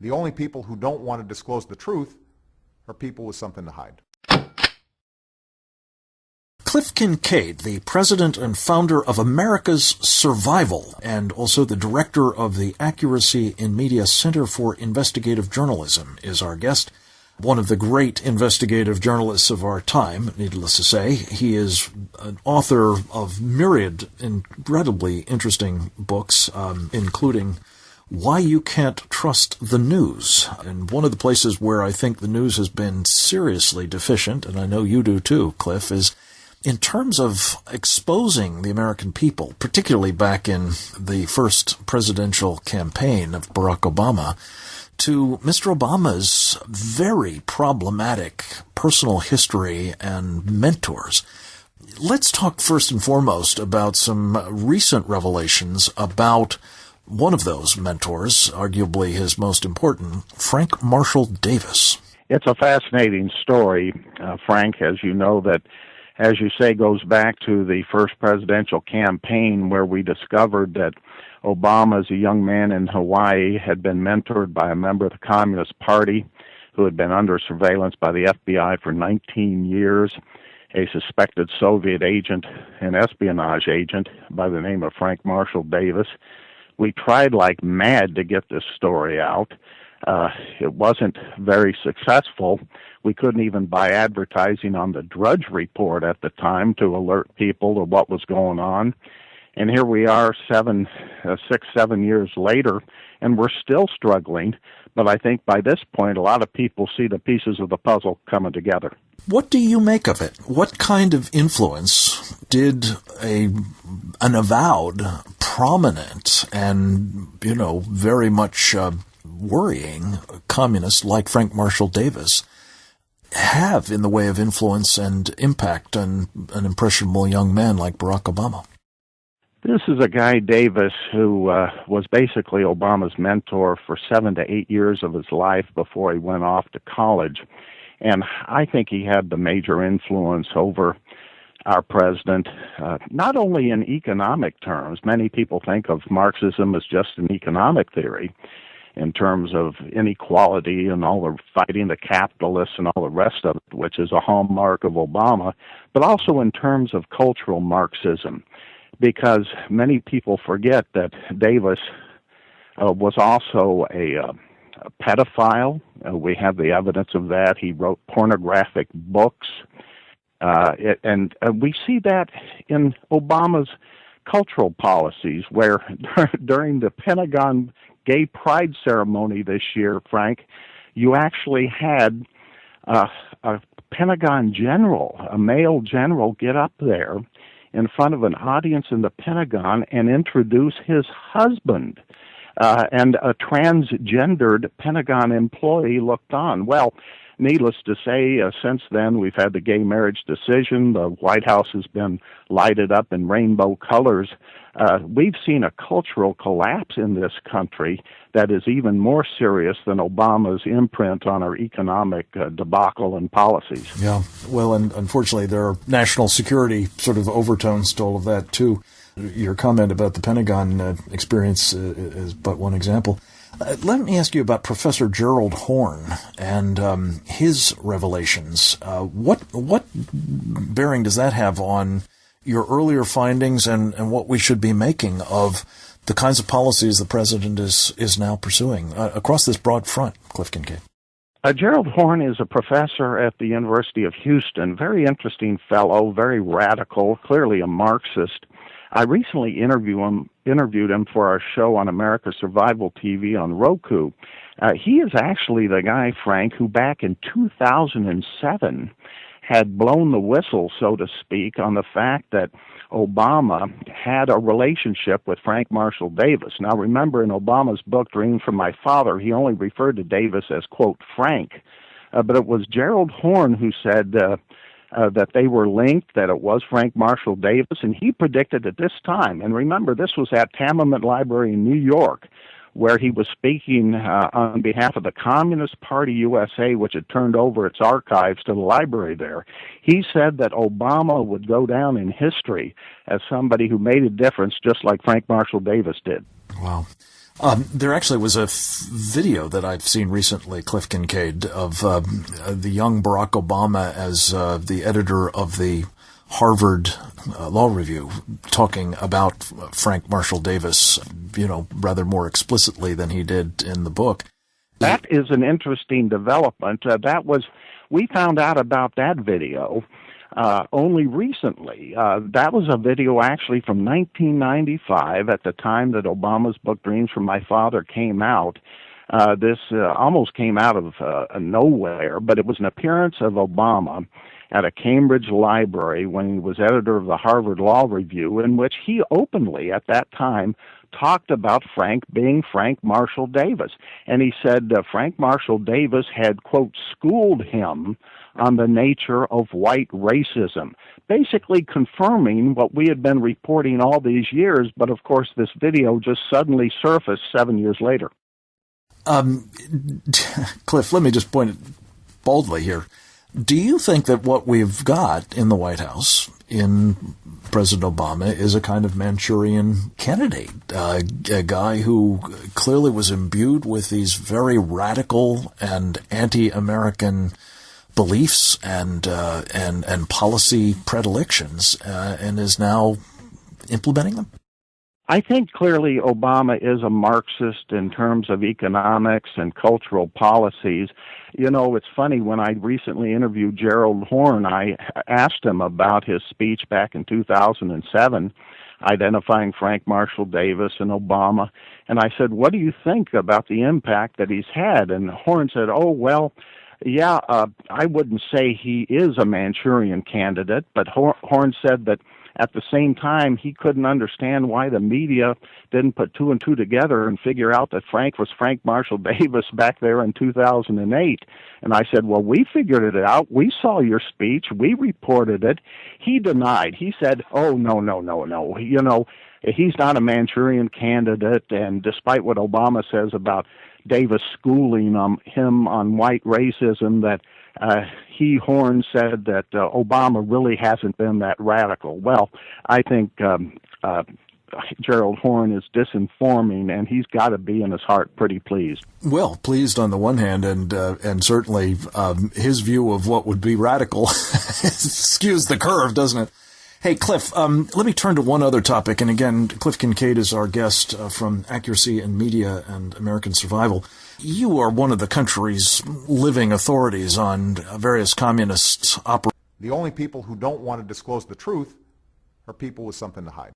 The only people who don't want to disclose the truth are people with something to hide. Cliff Kincaid, the president and founder of America's Survival, and also the director of the Accuracy in Media Center for Investigative Journalism, is our guest. One of the great investigative journalists of our time, needless to say. He is an author of myriad incredibly interesting books, including Why You Can't Trust the News. And one of the places where I think the news has been seriously deficient, and I know you do too, Cliff, is in terms of exposing the American people, particularly back in the first presidential campaign of Barack Obama, to Mr. Obama's very problematic personal history and mentors. Let's talk first and foremost about some recent revelations about one of those mentors, arguably his most important, Frank Marshall Davis. It's a fascinating story, Frank, as you know, that, as you say, goes back to the first presidential campaign where we discovered that Obama, as a young man in Hawaii, had been mentored by a member of the Communist Party who had been under surveillance by the FBI for 19 years, a suspected Soviet agent, an espionage agent by the name of Frank Marshall Davis. We tried like mad to get this story out. It wasn't very successful. We couldn't even buy advertising on the Drudge Report at the time to alert people to what was going on. And here we are 7 years later, and we're still struggling. But I think by this point, a lot of people see the pieces of the puzzle coming together. What do you make of it? What kind of influence did an avowed, prominent, and, very much worrying communist like Frank Marshall Davis have in the way of influence and impact on an impressionable young man like Barack Obama? This is a guy, Davis, who was basically Obama's mentor for 7 to 8 years of his life before he went off to college. And I think he had the major influence over our president, not only in economic terms. Many people think of Marxism as just an economic theory in terms of inequality and all the fighting the capitalists and all the rest of it, which is a hallmark of Obama, but also in terms of cultural Marxism, because many people forget that Davis was also a pedophile. We have the evidence of that. He wrote pornographic books. And we see that in Obama's cultural policies, where during the Pentagon Gay Pride ceremony this year, Frank, you actually had a Pentagon general, a male general, get up there in front of an audience in the Pentagon and introduce his husband. And a transgendered Pentagon employee looked on. Well, needless to say, since then we've had the gay marriage decision. The White House has been lighted up in rainbow colors. We've seen a cultural collapse in this country that is even more serious than Obama's imprint on our economic debacle and policies. Yeah, well, and unfortunately there are national security sort of overtones to all of that, too. Your comment about the Pentagon experience is but one example. Let me ask you about Professor Gerald Horne and his revelations. What bearing does that have on your earlier findings and what we should be making of the kinds of policies the president is now pursuing across this broad front, Cliff Kincaid? Gerald Horne is a professor at the University of Houston, very interesting fellow, very radical, clearly a Marxist. I recently interviewed him for our show on America's Survival TV on Roku. He is actually the guy, Frank, who back in 2007 had blown the whistle, so to speak, on the fact that Obama had a relationship with Frank Marshall Davis. Now, remember, in Obama's book, Dream from My Father, he only referred to Davis as, quote, Frank. But it was Gerald Horne who said that they were linked, that it was Frank Marshall Davis, and he predicted at this time, and remember, this was at Tamiment Library in New York, where he was speaking on behalf of the Communist Party USA, which had turned over its archives to the library there. He said that Obama would go down in history as somebody who made a difference, just like Frank Marshall Davis did. Wow. There actually was a video that I've seen recently, Cliff Kincaid, of the young Barack Obama as the editor of the Harvard Law Review, talking about Frank Marshall Davis, rather more explicitly than he did in the book. That is an interesting development. We found out about that video only recently. That was a video actually from 1995, at the time that Obama's book Dreams from My Father came out. This almost came out of nowhere, but it was an appearance of Obama at a Cambridge library when he was editor of the Harvard Law Review, in which he openly, at that time, talked about Frank being Frank Marshall Davis. And he said Frank Marshall Davis had, quote, schooled him on the nature of white racism, basically confirming what we had been reporting all these years. But, of course, this video just suddenly surfaced 7 years later. Cliff, let me just point it boldly here. Do you think that what we've got in the White House, in President Obama, is a kind of Manchurian candidate, a guy who clearly was imbued with these very radical and anti-American beliefs and policy predilections, and is now implementing them? I think clearly Obama is a Marxist in terms of economics and cultural policies. It's funny, when I recently interviewed Gerald Horne, I asked him about his speech back in 2007, identifying Frank Marshall Davis and Obama, and I said, what do you think about the impact that he's had? And Horne said, I wouldn't say he is a Manchurian candidate, but Horne said that at the same time, he couldn't understand why the media didn't put two and two together and figure out that Frank was Frank Marshall Davis back there in 2008. And I said, well, we figured it out. We saw your speech. We reported it. He denied. He said, oh, no. He's not a Manchurian candidate. And despite what Obama says about Davis schooling him on white racism, that Horne said that Obama really hasn't been that radical. Well, I think Gerald Horne is disinforming, and he's got to be in his heart pretty pleased. Well, pleased on the one hand, and certainly his view of what would be radical skews the curve, doesn't it? Hey, Cliff, let me turn to one other topic. And again, Cliff Kincaid is our guest from Accuracy in Media and American Survival. You are one of the country's living authorities on various communist operations. The only people who don't want to disclose the truth are people with something to hide.